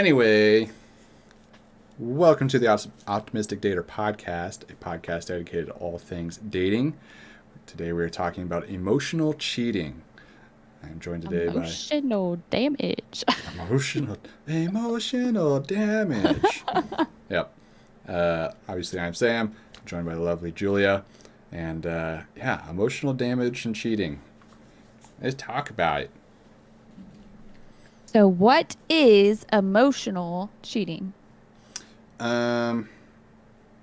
Anyway, welcome to the Optimistic Dater podcast, a podcast dedicated to all things dating. Today we are talking about emotional cheating. I'm joined today by Emotional damage. emotional damage. Yep. Obviously, I'm Sam, joined by the lovely Julia, and emotional damage and cheating. Let's talk about it. So, what is emotional cheating? Um,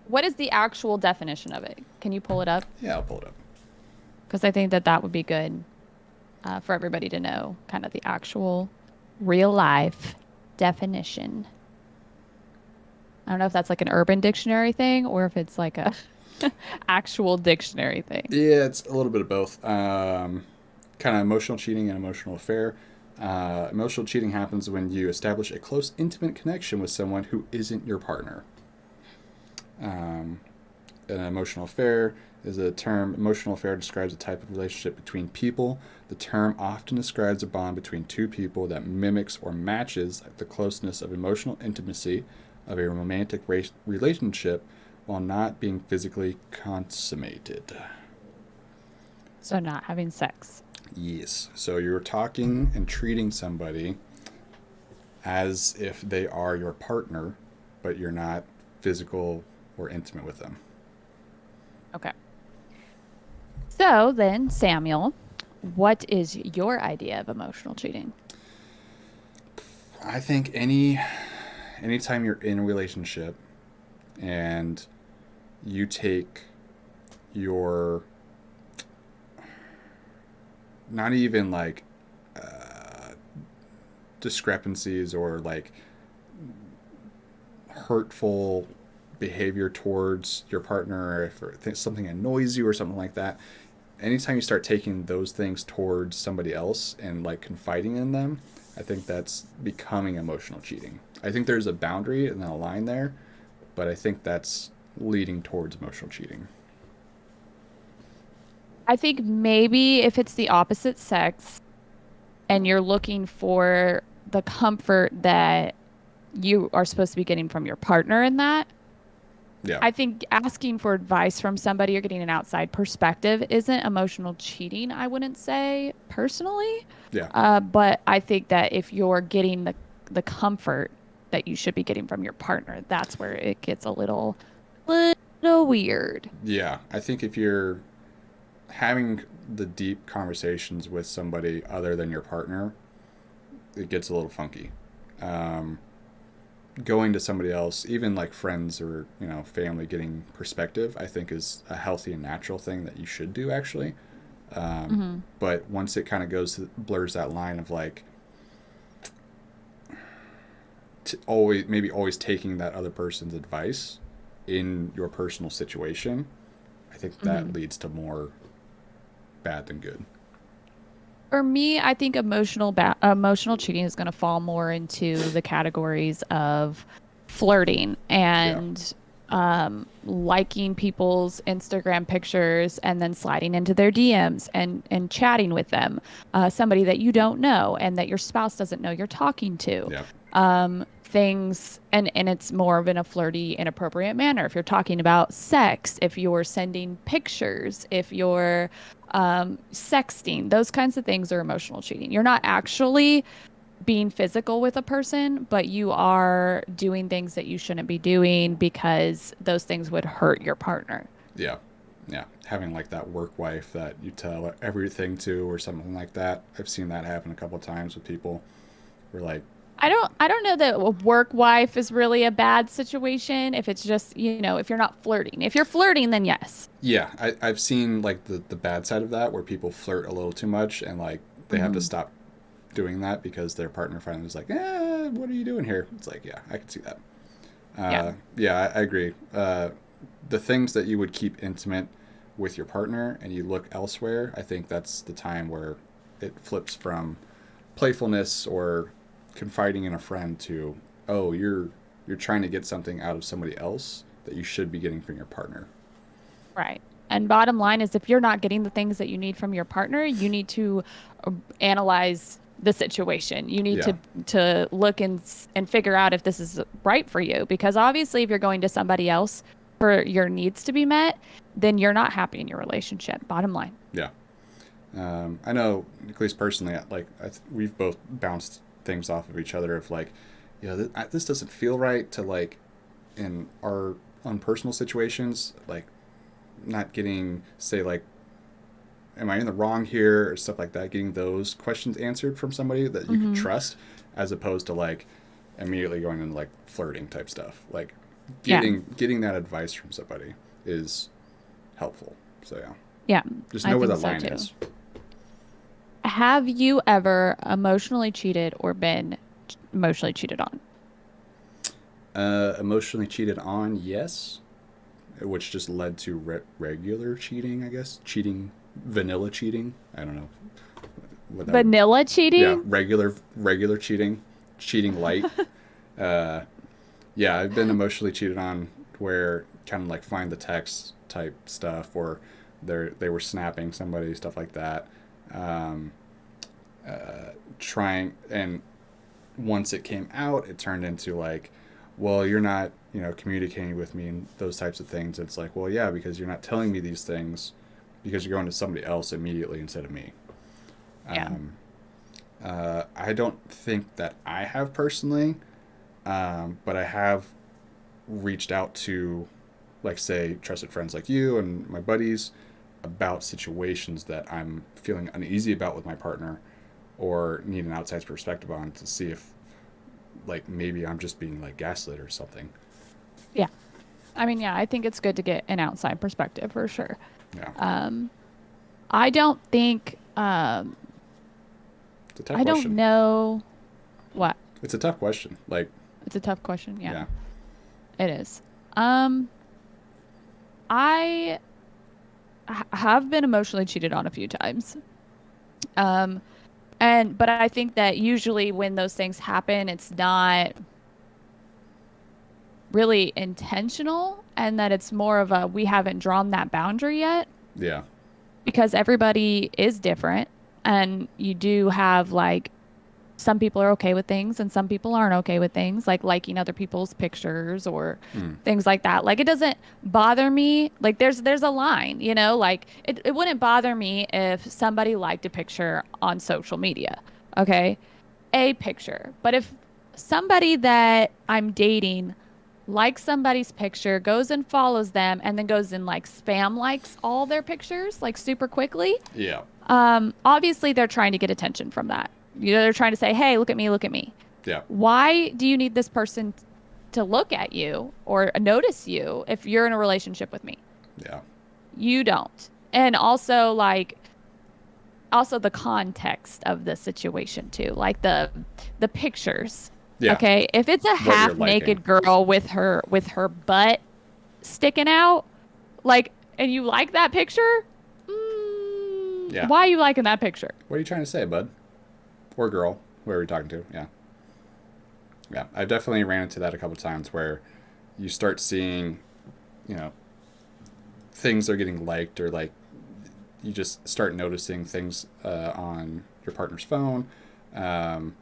What is the actual definition of it? Can you pull it up? yeah, I'll pull it up. Because I think that would be good for everybody to know kind of the actual real life definition. I don't know if that's like an urban dictionary thing or if it's like a actual dictionary thing. Yeah, it's a little bit of both. Kind of emotional cheating and emotional affair. Emotional cheating happens when you establish a close, intimate connection with someone who isn't your partner. Um, an emotional affair is a term. Emotional affair describes a type of relationship between people. The term often describes a bond between two people that mimics or matches the closeness of emotional intimacy of a romantic relationship while not being physically consummated. So, not having sex. Yes. So you're talking and treating somebody as if they are your partner, but you're not physical or intimate with them. Okay. So, then, Samuel, what is your idea of emotional cheating? I think anytime you're in a relationship and you take your not even like discrepancies or like hurtful behavior towards your partner, or if something annoys you or something like that, anytime you start taking those things towards somebody else and like confiding in them, I think that's becoming emotional cheating. I think there's a boundary and then a line there, but I think that's leading towards emotional cheating. I think maybe if it's the opposite sex and you're looking for the comfort that you are supposed to be getting from your partner in that, Yeah. I think asking for advice from somebody or getting an outside perspective isn't emotional cheating, I wouldn't say personally. Yeah. But I think that if you're getting the comfort that you should be getting from your partner, that's where it gets a little weird. Yeah. I think if you're having the deep conversations with somebody other than your partner, it gets a little funky. Um, Going to somebody else, even like friends or family, getting perspective, I think is a healthy and natural thing that you should do actually. Hmm. But once it kind of blurs that line of like always taking that other person's advice in your personal situation, I think that Hmm. leads to more bad than good. For me, I think emotional cheating is going to fall more into the categories of flirting Yeah. and liking people's Instagram pictures and then sliding into their DMs and chatting with them, somebody that you don't know and that your spouse doesn't know you're talking to. Yeah. Things and it's more of in a flirty, inappropriate manner. If you're talking about sex, if you're sending pictures, if you're sexting, those kinds of things are emotional cheating. You're not actually being physical with a person, but you are doing things that you shouldn't be doing because those things would hurt your partner. Yeah. Yeah. Having like that work wife that you tell everything to or something like that. I've seen that happen a couple of times with people. Where like, I don't know that a work wife is really a bad situation if it's just, if you're not flirting. If you're flirting, then yes. yeah, I've seen like the bad side of that where people flirt a little too much and like they have to Hmm. stop doing that because their partner finally was like, what are you doing here? It's like, yeah, I can see that. Yeah. Yeah, I agree. The things that you would keep intimate with your partner and you look elsewhere, I think that's the time where it flips from playfulness or confiding in a friend to, oh, you're trying to get something out of somebody else that you should be getting from your partner. Right. And bottom line is if you're not getting the things that you need from your partner, you need to analyze the situation. You need Yeah. to look and figure out if this is right for you, because obviously if you're going to somebody else for your needs to be met, then you're not happy in your relationship. Bottom line. Yeah. I know, at least personally, like we've both bounced things off of each other of like, this doesn't feel right to like in our own personal situations, like not getting, say, like, am I in the wrong here or stuff like that, getting those questions answered from somebody that you could Hmm. trust, as opposed to like immediately going into like flirting type stuff. Like Yeah. getting that advice from somebody is helpful. So yeah, Yeah. just I know where think the so line too. is. Have you ever emotionally cheated or been emotionally cheated on? Emotionally cheated on, yes, which just led to regular cheating, I guess. Cheating, vanilla cheating. I don't know what that would. Vanilla Yeah, cheating? regular cheating, cheating light. Uh, yeah, I've been emotionally cheated on where kind of like find the text type stuff, or they were snapping somebody, stuff like that. Um, Trying, and once it came out, it turned into like, well, you're not, communicating with me and those types of things. It's like, well, yeah, because you're not telling me these things because you're going to somebody else immediately instead of me. Yeah. Um, I don't think that I have personally, but I have reached out to, like, say, trusted friends like you and my buddies about situations that I'm feeling uneasy about with my partner or need an outside perspective on to see if, like, maybe I'm just being, like, gaslit or something. Yeah. I mean, yeah, I think it's good to get an outside perspective for sure. Yeah. Um, I don't think, It's a tough I don't question. know what. It's a tough question. Like, It's a tough question. Yeah, yeah. it is. Um, I have been emotionally cheated on a few times. Um, but I think that usually when those things happen, it's not really intentional, and that it's more of a we haven't drawn that boundary yet, Yeah. because everybody is different, and you do have like some people are okay with things and some people aren't okay with things, like liking other people's pictures or Mm. things like that. Like it doesn't bother me. Like there's a line, like it wouldn't bother me if somebody liked a picture on social media. Okay. A picture. But if somebody that I'm dating likes somebody's picture, goes and follows them, and then goes and like spam likes all their pictures like super quickly, Yeah. obviously they're trying to get attention from that. They're trying to say, hey, look at me, look at me. Yeah. Why do you need this person to look at you or notice you if you're in a relationship with me? Yeah. You don't. And also, like, also the context of the situation too, like the pictures. Yeah. Okay, if it's a What you're half liking. naked girl with her butt sticking out, like, and you like that picture, Yeah. why are you liking that picture? What are you trying to say, bud? Or girl? Whoever you're talking to. Yeah. Yeah. I've definitely ran into that a couple times where you start seeing, you know, things are getting liked, or like you just start noticing things on your partner's phone, um,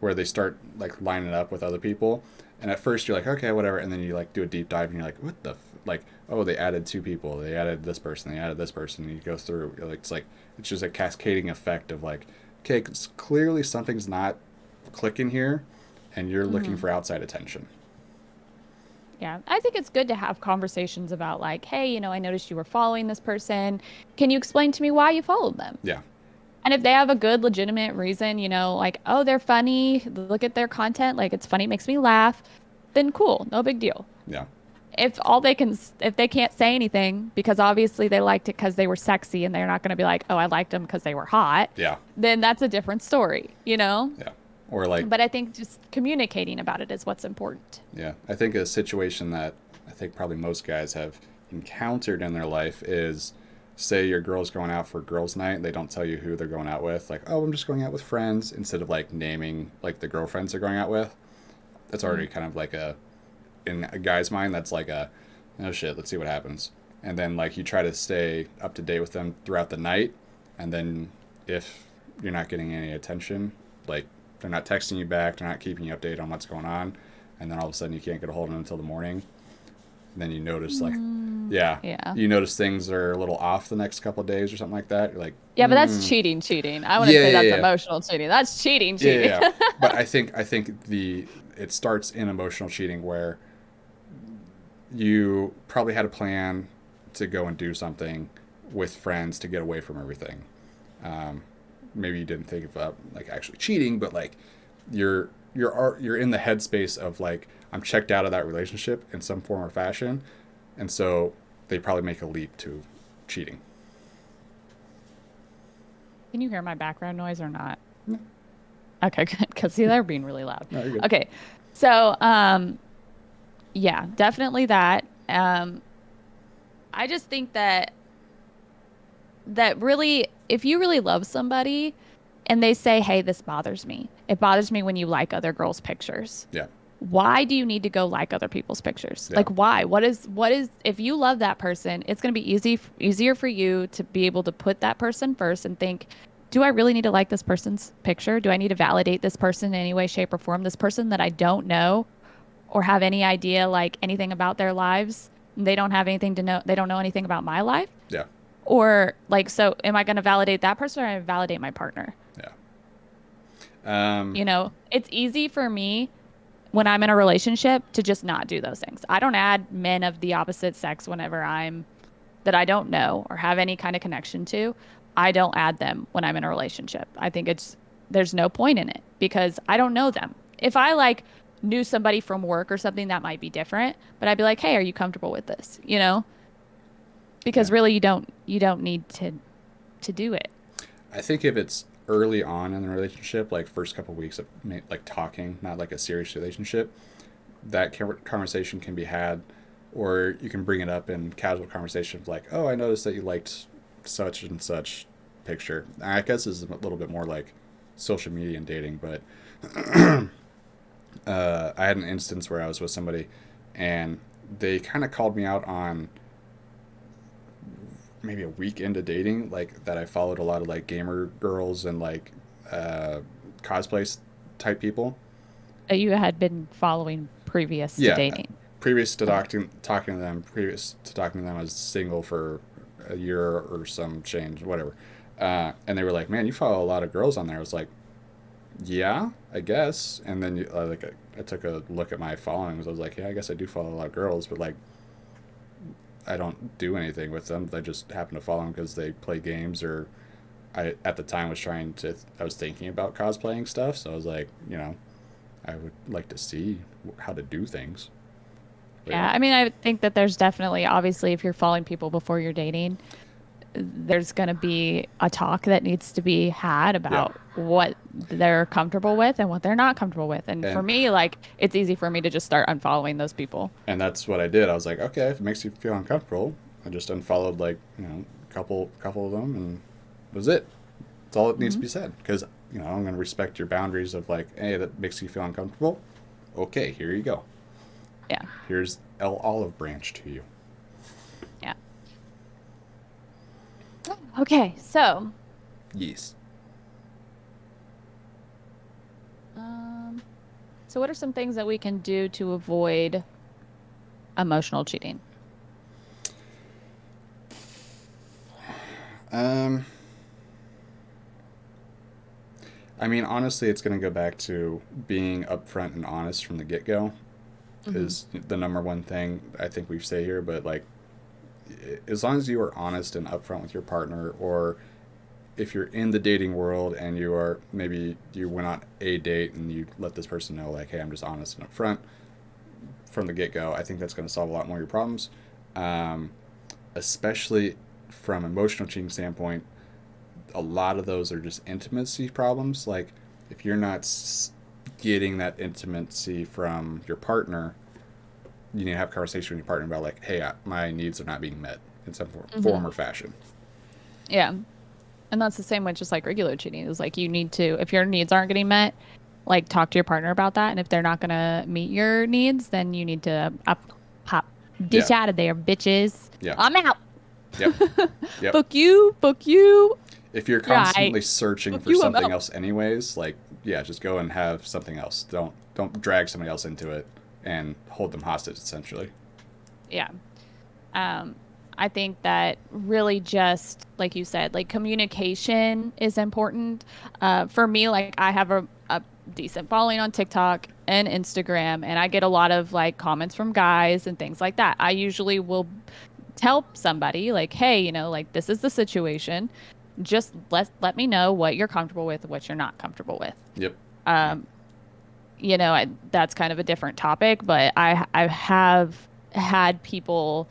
where they start like lining up with other people. And at first you're like, okay, whatever. And then you like do a deep dive and you're like, what the like, oh, they added two people, they added this person, they added this person. And you go through, like, it's just a cascading effect of like, okay, it's clearly something's not clicking here, and you're looking Hmm. for outside attention. Yeah, I think it's good to have conversations about like, hey, I noticed you were following this person. Can you explain to me why you followed them? Yeah. And if they have a good, legitimate reason, like, oh, they're funny, look at their content, like it's funny, it makes me laugh, then cool, no big deal. Yeah. If they can't say anything because obviously they liked it because they were sexy and they're not going to be like, oh, I liked them because they were hot, Yeah. then that's a different story. Yeah. Or like, But I think just communicating about it is what's important. yeah, I think a situation that I think probably most guys have encountered in their life is, say your girl's going out for girls' night, they don't tell you who they're going out with. Like, oh, I'm just going out with friends, instead of like naming like the girlfriends they're going out with. That's already Mhm. kind of like in a guy's mind, that's like oh shit, let's see what happens. And then like you try to stay up to date with them throughout the night, and then if you're not getting any attention. Like, they're not texting you back, they're not keeping you updated on what's going on, and then all of a sudden you can't get a hold of them until the morning. And then you notice, like, yeah, Yeah. you notice things are a little off the next couple of days or something like that. You're like, Yeah, but that's cheating, cheating. I wouldn't yeah, say yeah, that's yeah, emotional cheating. That's cheating, yeah, yeah, cheating. yeah. But I think it starts in emotional cheating where you probably had a plan to go and do something with friends to get away from everything. Um, Maybe you didn't think about like actually cheating, but like you're in the headspace of like, I'm checked out of that relationship in some form or fashion, and so they probably make a leap to cheating. Can you hear my background noise or not? Okay, good. Because see, they're being really loud. No, you're good. Okay, so yeah, definitely that. I just think that really, if you really love somebody, and they say, "Hey, this bothers me. It bothers me when you like other girls' pictures." Yeah, Why do you need to go like other people's pictures? yeah, Like, why? What is if you love that person, it's going to be easier for you to be able to put that person first and think, do I really need to like this person's picture? Do I need to validate this person in any way, shape, or form? This person that I don't know or have any idea like anything about their lives. They don't have anything to know. They don't know anything about my life. yeah, Or like, so am I going to validate that person or am I validate my partner? yeah. Um, It's easy for me when I'm in a relationship to just not do those things. I don't add men of the opposite sex whenever I'm that I don't know or have any kind of connection to. I don't add them when I'm in a relationship. I think there's no point in it because I don't know them. If I like knew somebody from work or something, that might be different, but I'd be like, "Hey, are you comfortable with this?" Because yeah. really you don't need to do it. I think if it's early on in the relationship, like first couple of weeks of like talking, not like a serious relationship, that conversation can be had, or you can bring it up in casual conversations like, "Oh, I noticed that you liked such and such picture." I guess this is a little bit more like social media and dating, but I had an instance where I was with somebody, and they kind of called me out on maybe a week into dating, like that I followed a lot of like gamer girls and like uh, cosplay type people. That you had been following previous to Yeah, dating. previous to Okay. talking to them, previous to talking to them, I was single for a year or some change, whatever. And they were like, "Man, you follow a lot of girls on there." I was like, "Yeah, I guess." And then like I took a look at my followings. I was like, "Yeah, I guess I do follow a lot of girls, but like I don't do anything with them. I just happen to follow them because they play games or." I at the time I was thinking about cosplaying stuff, so I was like, I would like to see how to do things. But yeah, Yeah, I mean, I think that there's definitely, obviously, if you're following people before you're dating, there's going to be a talk that needs to be had yeah, about what they're comfortable with and what they're not comfortable with. And for and me, like, it's easy for me to just start unfollowing those people. and that's what I did. I was like, okay, if it makes you feel uncomfortable, I just unfollowed like a couple of them, and that was it. That's all that needs to Hmm. be said because I'm going to respect your boundaries of like, hey, that makes you feel uncomfortable. Okay, here you go. Yeah. Here's El Olive Branch to you. Yeah. Okay. Yes. Um, so what are some things that we can do to avoid emotional cheating? Um, I mean, honestly, it's going to go back to being upfront and honest from the get go Hmm. is the number one thing I think we say here. But like, as long as you are honest and upfront with your partner, or if you're in the dating world and maybe you went on a date and you let this person know like, hey, I'm just honest and upfront from the get go, I think that's going to solve a lot more of your problems. Um, Especially from emotional cheating standpoint, a lot of those are just intimacy problems. Like if you're not getting that intimacy from your partner, you need to have a conversation with your partner about like, hey, my needs are not being met in some Hmm. form or fashion. Yeah. And that's the same with just like regular cheating. Is like you need to, if your needs aren't getting met, like talk to your partner about that. And if they're not gonna meet your needs, then you need to pop, ditch Yeah. out of there, bitches. Yeah. I'm out. Yep. Yep. Book you, book you. If you're Right. constantly searching A for few something ML. else anyways, like yeah, just go and have something else. Don't drag somebody else into it and hold them hostage essentially. Yeah. Um, I think that really just like you said, like communication is important. For me, like I have a decent following on TikTok and Instagram, and I get a lot of like comments from guys and things like that. I usually will tell somebody like, hey, like this is the situation. Just let me know what you're comfortable with, what you're not comfortable with. Yep. Yep. Um, that's kind of a different topic, but I have had people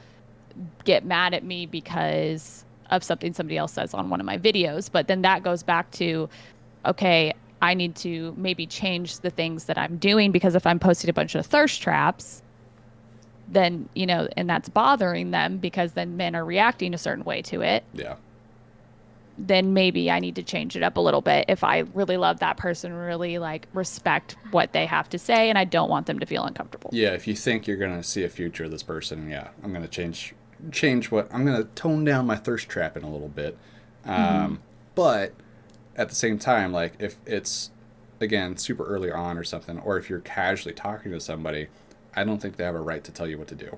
get mad at me because of something somebody else says on one of my videos. But then that goes back to, okay, I need to maybe change the things that I'm doing because if I'm posting a bunch of thirst traps, then, and that's bothering them because then men are reacting a certain way to it, Yeah. then maybe I need to change it up a little bit if I really love that person, really like respect what they have to say, and I don't want them to feel uncomfortable. Yeah, if you think you're gonna see a future of this person, yeah, I'm gonna change what I'm gonna tone down my thirst trapping a little bit. Hmm. But at the same time, like if it's again super early on or something, or if you're casually talking to somebody, I don't think they have a right to tell you what to do.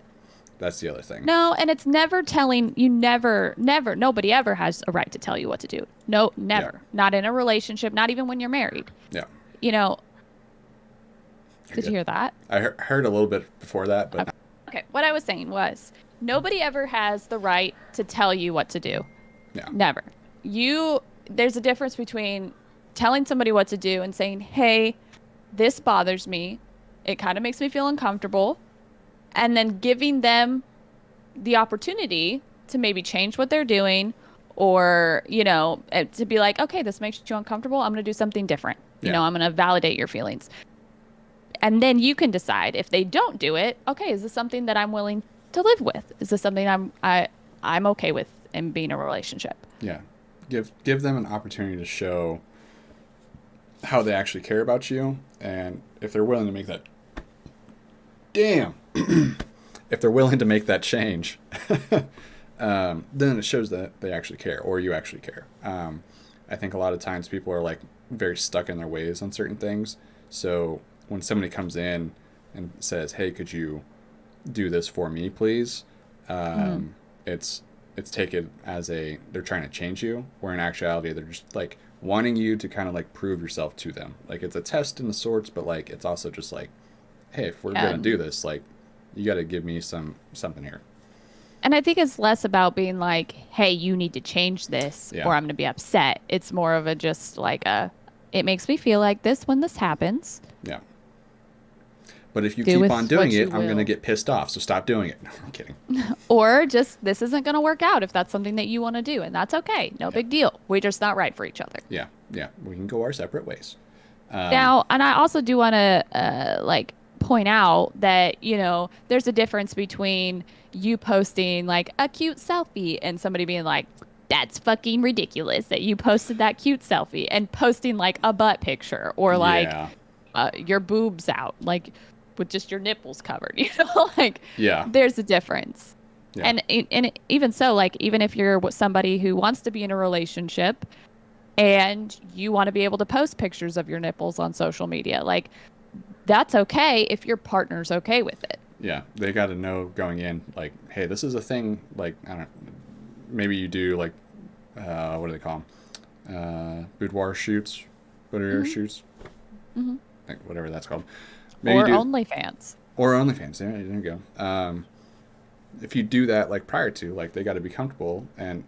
That's the other thing. No, and it's never telling you never, nobody ever has a right to tell you what to do. No, Yeah, never. Not in a relationship, not even when you're married. yeah, You know, you're did you good. hear that? Heard a little bit before that, but Okay, what I was saying was nobody ever has the right to tell you what to do. yeah, Never. There's a difference between telling somebody what to do and saying, hey, this bothers me. It kind of makes me feel uncomfortable. And then giving them the opportunity to maybe change what they're doing or, to be like, okay, this makes you uncomfortable. I'm going to do something different. yeah, I'm going to validate your feelings. And then you can decide if they don't do it, okay, is this something that I'm willing to live with? Is this something I'm okay with in being in a relationship? yeah. Give them an opportunity to show how they actually care about you, and if they're willing to make that damn, if they're willing to make that change, then it shows that they actually care or you actually care. I think a lot of times people are like very stuck in their ways on certain things. So when somebody comes in and says, "Hey, could you do this for me, please?" Hmm. It's taken as they're trying to change you, where in actuality they're just like wanting you to kind of like prove yourself to them. Like it's a test in the sorts, but like it's also just like, hey, if we're gonna do And this, like you got to give me something here. and I think it's less about being like, hey, you need to change this Yeah, or I'm going to be upset. It's more of a just like it makes me feel like this when this happens. yeah. But if you Do keep with on doing what you it, I'm gonna will. get pissed off. So stop doing it. No, I'm kidding. Or just this isn't going to work out if that's something that you want to do. And that's okay. No Yeah, big deal. We're just not right for each other. yeah, yeah. We can go our separate ways. Um, Now, and I also do want to like point out that, there's a difference between you posting like a cute selfie and somebody being like, that's fucking ridiculous that you posted that cute selfie and posting like a butt picture or like yeah, your boobs out, like with just your nipples covered, like yeah, there's a difference. yeah, And even so, like even if you're somebody who wants to be in a relationship and you want to be able to post pictures of your nipples on social media, like that's okay if your partner's okay with it. yeah. They got to know going in, like, hey, this is a thing. Like, I don't. Maybe you do like, what do they call them? Boudoir shoots, boudoir Hmm. shoots, Hmm. like whatever that's called. Maybe Or you do, OnlyFans. or OnlyFans. There you go. If you do that like prior to, like, they got to be comfortable. And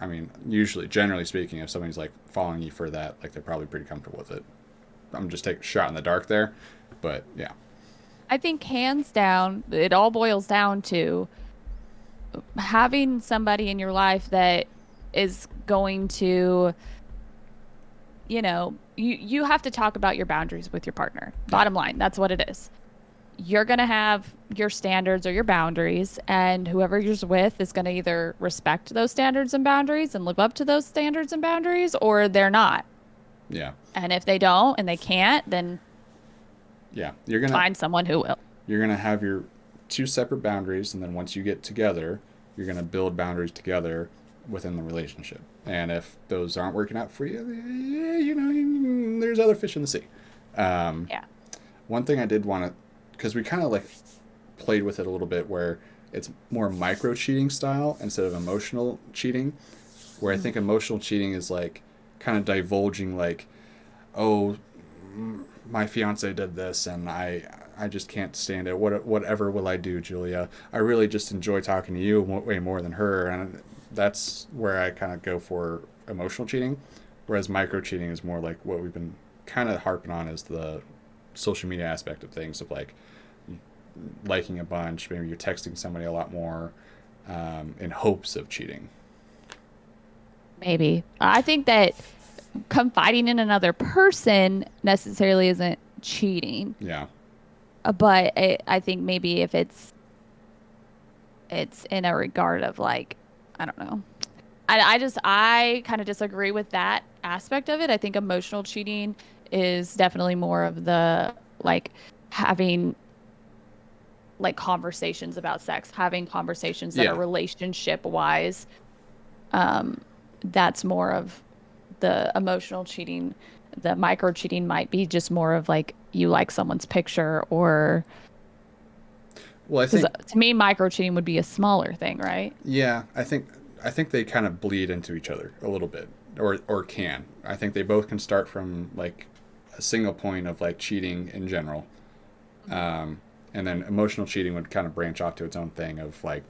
I mean, usually, generally speaking, if somebody's like following you for that, like they're probably pretty comfortable with it. I'm just taking a shot in the dark there, but yeah, I think hands down, it all boils down to having somebody in your life that is going to, you have to talk about your boundaries with your partner. yeah, Bottom line, that's what it is. You're going to have your standards or your boundaries, and whoever you're with is going to either respect those standards and boundaries and live up to those standards and boundaries, or they're not. yeah, And if they don't and they can't, then yeah. find someone who will. You're gonna have your two separate boundaries, and then once you get together, you're gonna build boundaries together, within the relationship. And if those aren't working out for you, there's other fish in the sea. Um, Yeah. One thing I did want to, because we kind of like played with it a little bit, where it's more micro cheating style instead of emotional cheating, where I think emotional cheating is like kind of divulging, like, oh, my fiance did this and I just can't stand it. Whatever will I do, Julia? I really just enjoy talking to you way more than her, and that's where I kind of go for emotional cheating. Whereas micro cheating is more like what we've been kind of harping on, is the social media aspect of things, of like liking a bunch, maybe you're texting somebody a lot more, in hopes of cheating. Maybe. I think that confiding in another person necessarily isn't cheating. Yeah. But I think maybe if it's in a regard of like, I don't know. I kind of disagree with that aspect of it. I think emotional cheating is definitely more of the like having like conversations about sex, having conversations that are Yeah. relationship wise. Um, that's more of the emotional cheating. The micro cheating might be just more of like you like someone's picture, or Well, I because think to me, micro cheating would be a smaller thing, right? yeah, I think they kind of bleed into each other a little bit, or can. I think they both can start from like a single point of like cheating in general, and then emotional cheating would kind of branch off to its own thing of like,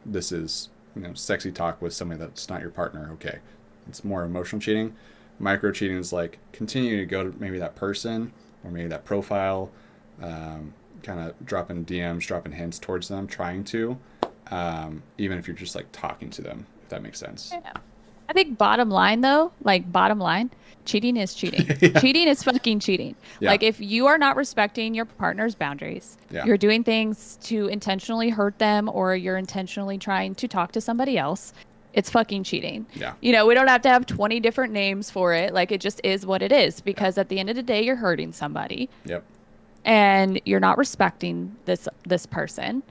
this is, sexy talk with somebody that's not your partner. Okay, it's more emotional cheating. Micro cheating is like continuing to go to maybe that person or maybe that profile, kind of dropping DMs, dropping hints towards them, trying to, even if you're just like talking to them, if that makes sense. Yeah. I think bottom line though, like bottom line, cheating is cheating. Yeah. Cheating is fucking cheating. Yeah. Like if you are not respecting your partner's boundaries, Yeah. you're doing things to intentionally hurt them or you're intentionally trying to talk to somebody else, it's fucking cheating. Yeah. We don't have to have 20 different names for it. Like it just is what it is Yeah. because at the end of the day you're hurting somebody Yep. and you're not respecting this person.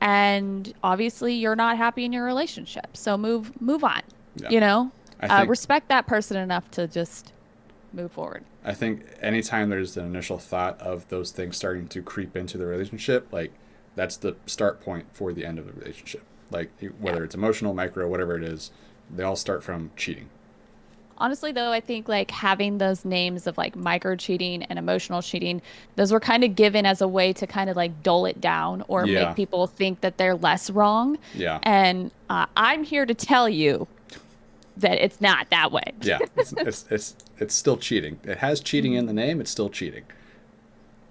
And obviously you're not happy in your relationship. So move on. Yeah. You know? I think Respect that person enough to just move forward. I think anytime there's an initial thought of those things starting to creep into the relationship, like that's the start point for the end of the relationship. Like Yeah. whether it's emotional, micro, whatever it is, they all start from cheating. Honestly, though, I think like having those names of like micro cheating and emotional cheating, those were kind of given as a way to kind of like dull it down or make Yeah. people think that they're less wrong. Yeah. And I'm here to tell you that it's not that way. Yeah. It's still cheating. It has cheating in the name. It's still cheating.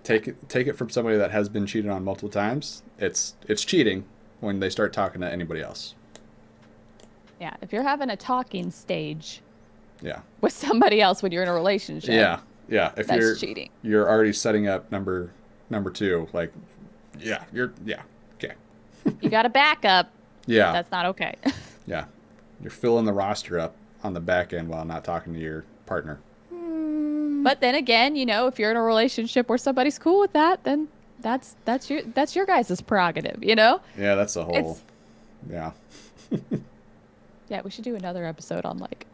Take it from somebody that has been cheated on multiple times. It's cheating when they start talking to anybody else. Yeah. If you're having a talking stage Yeah. with somebody else when you're in a relationship, Yeah. Yeah. If that's you're cheating. you're already setting up number two, like, yeah. Okay. You got to back up. Yeah. That's not okay. Yeah. You're filling the roster up on the back end while not talking to your partner. But then again, if you're in a relationship where somebody's cool with that, then that's your guys' prerogative, Yeah, that's a whole. It's Yeah. yeah, we should do another episode on like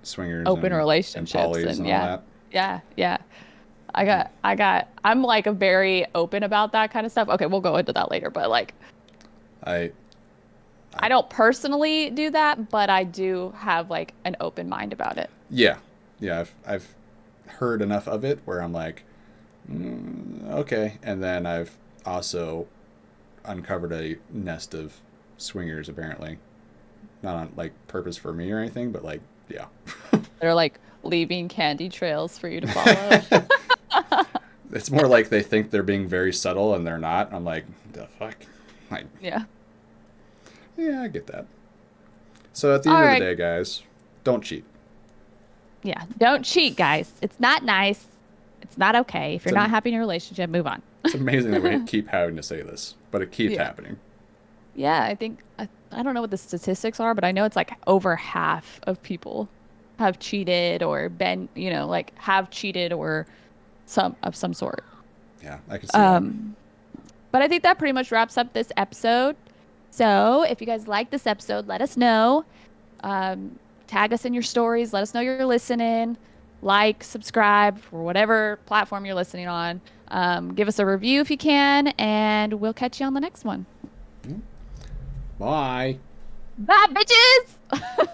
Swingers open and relationships polys and and yeah. all that. Yeah. I'm like a very open about that kind of stuff. Okay, we'll go into that later, but like I I don't personally do that, but I do have like an open mind about it. Yeah. I've heard enough of it where I'm like, okay, and then I've also uncovered a nest of swingers apparently, not on like purpose for me or anything, but like yeah. They're like leaving candy trails for you to follow. It's more like they think they're being very subtle and they're not. I'm like, the fuck? Like, Yeah. yeah, I get that. So at the end All of right. the day, guys, don't cheat. Yeah. Don't cheat, guys. It's not nice. It's not okay. If you're It's not an- happy in your relationship, move on. It's amazing that we keep having to say this, but it keeps Yeah. happening. Yeah, I think I don't know what the statistics are, but I know it's like over half of people have cheated or been, like have cheated or some sort. Yeah, I can see that. But I think that pretty much wraps up this episode. So if you guys like this episode, let us know. Tag us in your stories. Let us know you're listening. Like, subscribe for whatever platform you're listening on. Give us a review if you can, and we'll catch you on the next one. Bye. Bye, bitches!